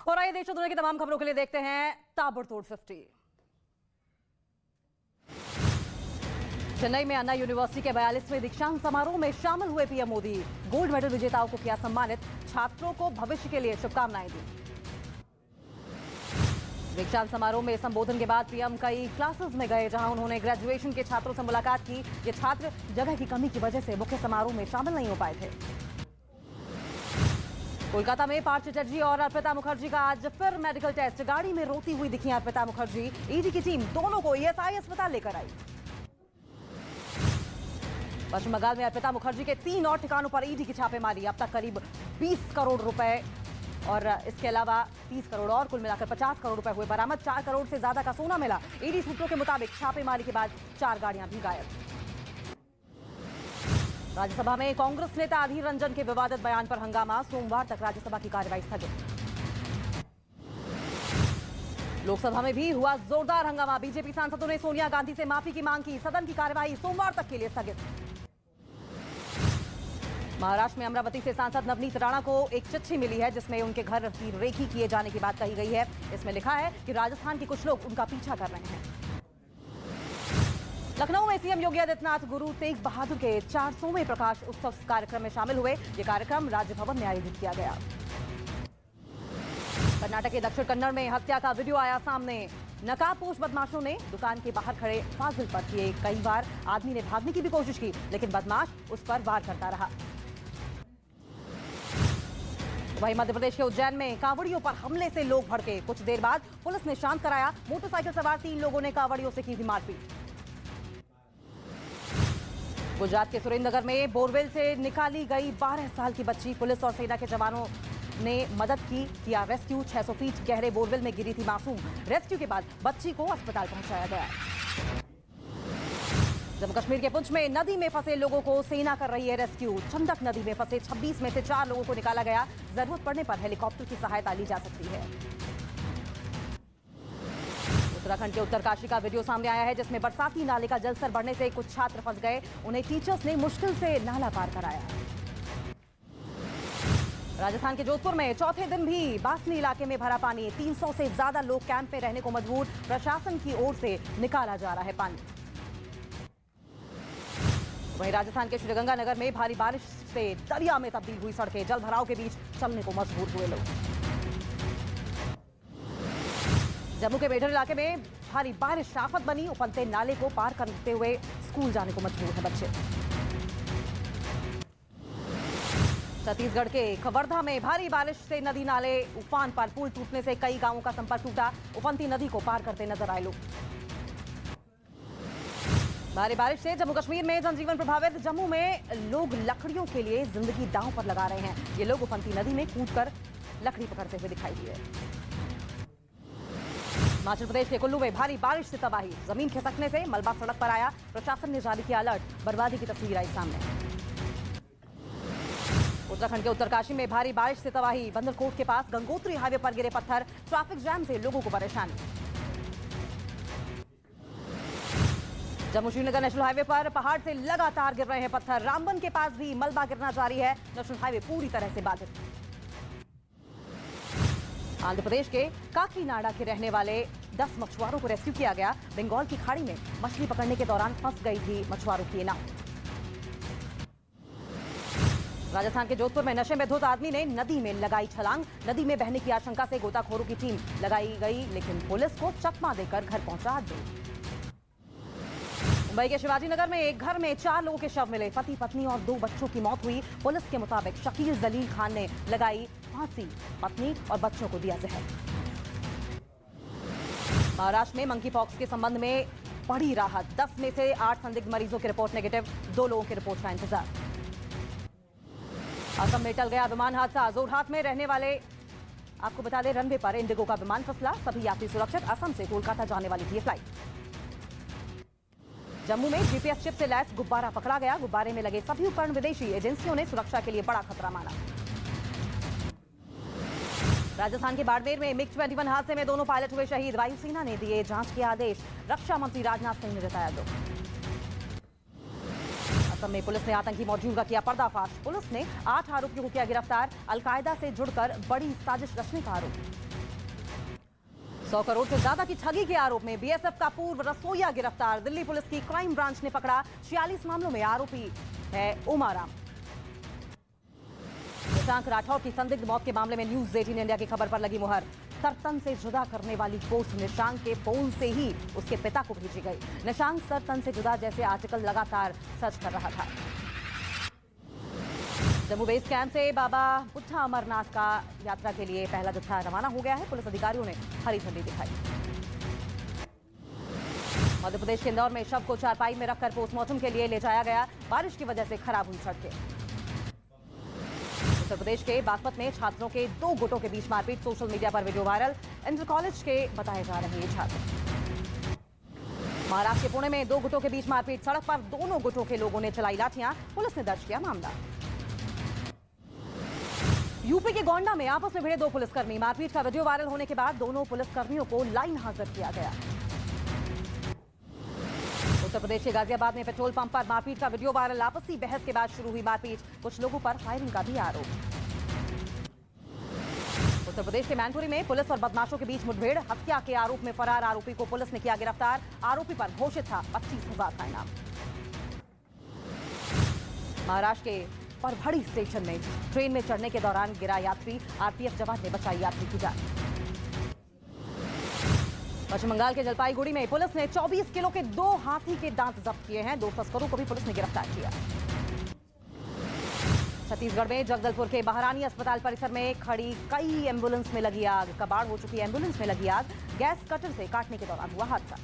और आइए देश और दुनिया की तमाम खबरों के लिए देखते हैं ताबड़तोड़ 50। चेन्नई में अन्ना यूनिवर्सिटी के 42वें दीक्षांत समारोह में शामिल हुए पीएम मोदी। गोल्ड मेडल विजेताओं को किया सम्मानित, छात्रों को भविष्य के लिए शुभकामनाएं दी। दीक्षांत समारोह में संबोधन के बाद पीएम कई क्लासेस में गए, जहां उन्होंने ग्रेजुएशन के छात्रों से मुलाकात की। ये छात्र जगह की कमी की वजह से मुख्य समारोह में शामिल नहीं हो पाए थे। कोलकाता में पार्थ चटर्जी और अर्पिता मुखर्जी का आज फिर मेडिकल टेस्ट। गाड़ी में रोती हुई दिखी अर्पिता मुखर्जी। ईडी की टीम दोनों को ईएसआई अस्पताल लेकर आई। पश्चिम बंगाल में अर्पिता मुखर्जी के 3 और ठिकानों पर ईडी की छापेमारी। अब तक करीब 20 करोड़ रुपए और इसके अलावा 30 करोड़ और कुल मिलाकर 50 करोड़ रुपए हुए बरामद। 4 करोड़ से ज्यादा का सोना मिला। ईडी सूत्रों के मुताबिक छापेमारी के बाद 4 गाड़ियां भी गायब। राज्यसभा में कांग्रेस नेता अधीर रंजन के विवादित बयान पर हंगामा। सोमवार तक राज्यसभा की कार्यवाही स्थगित। लोकसभा में भी हुआ जोरदार हंगामा। बीजेपी सांसदों ने सोनिया गांधी से माफी की मांग की। सदन की कार्यवाही सोमवार तक के लिए स्थगित। महाराष्ट्र में अमरावती से सांसद नवनीत राणा को एक चिट्ठी मिली है, जिसमें उनके घर की रेकी किए जाने की बात कही गई है। इसमें लिखा है कि राजस्थान के कुछ लोग उनका पीछा कर रहे हैं। लखनऊ में सीएम योगी आदित्यनाथ गुरु तेग बहादुर के 400वें प्रकाश उत्सव कार्यक्रम में शामिल हुए। यह कार्यक्रम राजभवन में आयोजित किया गया। कर्नाटक के दक्षिण कन्नड़ में हत्या का वीडियो आया सामने। नकाबपोश बदमाशों ने दुकान के बाहर खड़े फाजिल पर किए कई बार। आदमी ने भागने की भी कोशिश की, लेकिन बदमाश उस पर वार करता रहा। वहीं मध्य प्रदेश के उज्जैन में कांवड़ियों पर हमले से लोग भड़के। कुछ देर बाद पुलिस ने शांत कराया। मोटरसाइकिल सवार 3 लोगों ने कांवड़ियों से की थी मारपीट। गुजरात के सुरेंद्रनगर में बोरवेल से निकाली गई 12 साल की बच्ची। पुलिस और सेना के जवानों ने मदद की, किया रेस्क्यू। 600 फीट गहरे बोरवेल में गिरी थी मासूम। रेस्क्यू के बाद बच्ची को अस्पताल पहुंचाया गया। जम्मू कश्मीर के पुंछ में नदी में फंसे लोगों को सेना कर रही है रेस्क्यू। चंदक नदी में फंसे 26 में से 4 लोगों को निकाला गया। जरूरत पड़ने पर हेलीकॉप्टर की सहायता ली जा सकती है। उत्तराखंड के उत्तरकाशी का वीडियो सामने आया है, जिसमें बरसाती नाले का जलस्तर बढ़ने से कुछ छात्र फंस गए। उन्हें टीचर्स ने मुश्किल से नाला पार कराया। राजस्थान के जोधपुर में चौथे दिन भी बासनी इलाके में भरा पानी। 300 से ज्यादा लोग कैंप में रहने को मजबूर। प्रशासन की ओर से निकाला जा रहा है पानी। वहीं राजस्थान के श्रीगंगानगर में भारी बारिश से दरिया में तब्दील हुई सड़कें। जल भराव के बीच चलने को मजबूर हुए लोग। जम्मू के बेडर इलाके में भारी बारिश आफत बनी। उफनते नाले को पार करते हुए स्कूल जाने को मजबूर हैं बच्चे। छत्तीसगढ़ के कवर्धा में भारी बारिश से नदी नाले उफान पर। पुल टूटने से कई गांवों का संपर्क टूटा। उफनती नदी को पार करते नजर आए लोग। भारी बारिश से जम्मू कश्मीर में जनजीवन प्रभावित। जम्मू में लोग लकड़ियों के लिए जिंदगी दांव पर लगा रहे हैं। ये लोग उफनती नदी में कूदकर लकड़ी पकड़ते हुए दिखाई दिए। हिमाचल प्रदेश के कुल्लू में भारी बारिश से तबाही। जमीन खिसकने से मलबा सड़क पर आया। प्रशासन ने जारी किया अलर्ट। बर्बादी की तस्वीर आई सामने। उत्तराखंड के उत्तरकाशी में भारी बारिश से तबाही। बंदरकोट के पास गंगोत्री हाईवे पर गिरे पत्थर। ट्रैफिक जैम से लोगों को परेशानी। जम्मू श्रीनगर नेशनल हाईवे पर पहाड़ से लगातार गिर रहे हैं पत्थर। रामबन के पास भी मलबा गिरना जारी है। नेशनल हाईवे पूरी तरह से बाधित। आंध्र प्रदेश के काकीनाडा के रहने वाले 10 मछुआरों को रेस्क्यू किया गया। बंगाल की खाड़ी में मछली पकड़ने के दौरान फंस गई थी मछुआरों की नाव। राजस्थान के जोधपुर में नशे में धुत आदमी ने नदी में लगाई छलांग। नदी में बहने की आशंका से गोताखोरों की टीम लगाई गई, लेकिन पुलिस को चकमा देकर घर पहुंचा दी। मुंबई के शिवाजी नगर में एक घर में 4 लोगों के शव मिले। पति पत्नी और 2 बच्चों की मौत हुई। पुलिस के मुताबिक शकील जलील खान ने लगाई फांसी। पत्नी और बच्चों को दिया जहर। महाराष्ट्र में मंकी पॉक्स के संबंध में बड़ी राहत। 10 में से 8 संदिग्ध मरीजों की रिपोर्ट नेगेटिव। 2 लोगों की रिपोर्ट का इंतजार। असम में टल गया विमान हादसा। जोरहाट में रहने वाले, आपको बता दें, रनवे पर इंडिगो का विमान फिसला। सभी यात्री सुरक्षित। असम से कोलकाता जाने वाली थी फ्लाइट। जम्मू में जीपीएस चिप से लैस गुब्बारा पकड़ा गया। गुब्बारे में लगे सभी उपकरण विदेशी। एजेंसियों ने सुरक्षा के लिए बड़ा खतरा माना। राजस्थान के बाड़मेर में मिग 21 हादसे में 2 पायलट हुए शहीद। वायुसेना ने दिए जांच के आदेश। रक्षा मंत्री राजनाथ सिंह ने जताया दुख। असम में पुलिस ने आतंकी मॉड्यूल का किया पर्दाफाश। पुलिस ने 8 आरोपियों को किया गिरफ्तार। अलकायदा से जुड़कर बड़ी साजिश रचने का आरोप। 100 करोड़ से ज्यादा की ठगी के आरोप में बीएसएफ का पूर्व रसोइया गिरफ्तार। दिल्ली पुलिस की क्राइम ब्रांच ने पकड़ा। 46 मामलों में आरोपी है उमाराम। निशांक राठौर की संदिग्ध मौत के मामले में न्यूज 18 इंडिया की खबर पर लगी मुहर। सरतन से जुदा करने वाली पोस्ट निशांक के फोन से ही उसके पिता को भेजी गई। निशांक सरतन से जुदा जैसे आर्टिकल लगातार सर्च कर रहा था। जम्मू बेस कैंप से बाबा बुट्टा अमरनाथ का यात्रा के लिए पहला जत्था रवाना हो गया है। पुलिस अधिकारियों ने हरी झंडी दिखाई। मध्य प्रदेश के इंदौर में शव को चारपाई में रखकर पोस्टमार्टम के लिए ले जाया गया। बारिश की वजह से खराब हुई सड़कें। उत्तर प्रदेश के बागपत में छात्रों के 2 गुटों के बीच मारपीट। सोशल मीडिया पर वीडियो वायरल। इंटर कॉलेज के बताए जा रहे हैं छात्र। महाराष्ट्र के पुणे में 2 गुटों के बीच मारपीट। सड़क पर दोनों गुटों के लोगों ने चलाई लाठियां। पुलिस ने दर्ज किया मामला। यूपी के गोंडा में आपस में भिड़े 2 पुलिसकर्मी। मारपीट का वीडियो वायरल होने के बाद दोनों पुलिसकर्मियों को लाइन हाजिर किया गया। उत्तर प्रदेश के गाजियाबाद में पेट्रोल पंप पर मारपीट का वीडियो वायरल। आपसी बहस के बाद शुरू हुई मारपीट। कुछ लोगों पर फायरिंग का भी आरोप। उत्तर प्रदेश के मैनपुरी में पुलिस और बदमाशों के बीच मुठभेड़। हत्या के आरोप में फरार आरोपी को पुलिस ने किया गिरफ्तार। आरोपी पर घोषित था 25,000 का इनाम। महाराष्ट्र के परभड़ी स्टेशन में ट्रेन में चढ़ने के दौरान गिरा यात्री। आरपीएफ जवान ने बचाई यात्री की जान। पश्चिम बंगाल के जलपाईगुड़ी में पुलिस ने 24 किलो के 2 हाथी के दांत जब्त किए हैं। 2 तस्करों को भी पुलिस ने गिरफ्तार किया। छत्तीसगढ़ में जगदलपुर के महारानी अस्पताल परिसर में खड़ी कई एम्बुलेंस में लगी आग। कबाड़ हो चुकी एम्बुलेंस में लगी आग। गैस कटर से काटने के दौरान हुआ हादसा।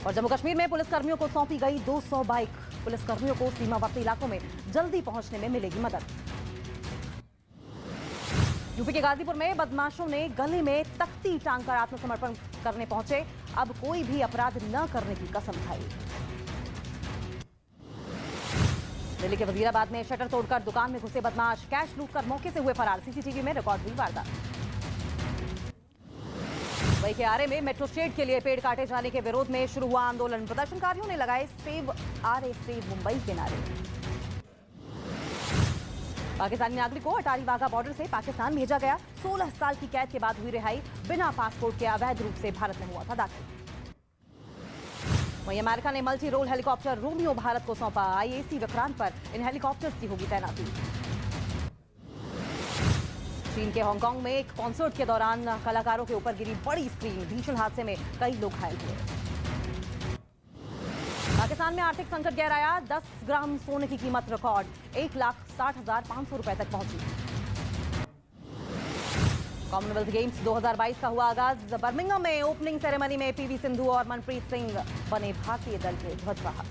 और जम्मू कश्मीर में पुलिसकर्मियों को सौंपी गई 200 बाइक। पुलिसकर्मियों को सीमावर्ती इलाकों में जल्दी पहुंचने में मिलेगी मदद। यूपी के गाजीपुर में बदमाशों ने गले में तख्ती टांगकर आत्मसमर्पण करने पहुंचे। अब कोई भी अपराध न करने की कसम खाई। दिल्ली के वजीराबाद में शटर तोड़कर दुकान में घुसे बदमाश। कैश लूटकर मौके से हुए फरार। सीसीटीवी में रिकॉर्ड हुई वारदात। वहीं के आरे में मेट्रो शेड के लिए पेड़ काटे जाने के विरोध में शुरू हुआ आंदोलन। प्रदर्शनकारियों ने लगाए सेव आरे सेव मुंबई के नारे। पाकिस्तानी नागरिक को अटारी वाघा बॉर्डर से पाकिस्तान भेजा गया। 16 साल की कैद के बाद हुई रिहाई। बिना पासपोर्ट के अवैध रूप से भारत में हुआ था दाखिल। वहीं अमेरिका ने multi role helicopter Romeo Bharat को सौंपा। आईएसी विक्रांत पर इन हेलीकॉप्टर्स की होगी तैनाती। चीन के हांगकांग में एक कॉन्सर्ट के दौरान कलाकारों के ऊपर गिरी बड़ी स्क्रीन। भीषण हादसे में कई लोग घायल हुए। पाकिस्तान में आर्थिक संकट गहराया। 10 ग्राम सोने की कीमत रिकॉर्ड 1,60,500 रुपए तक पहुंची। कॉमनवेल्थ गेम्स 2022 का हुआ आगाज। बर्मिंघम में ओपनिंग सेरेमनी में पीवी सिंधु और मनप्रीत सिंह बने भारतीय दल के ध्वजवाहक।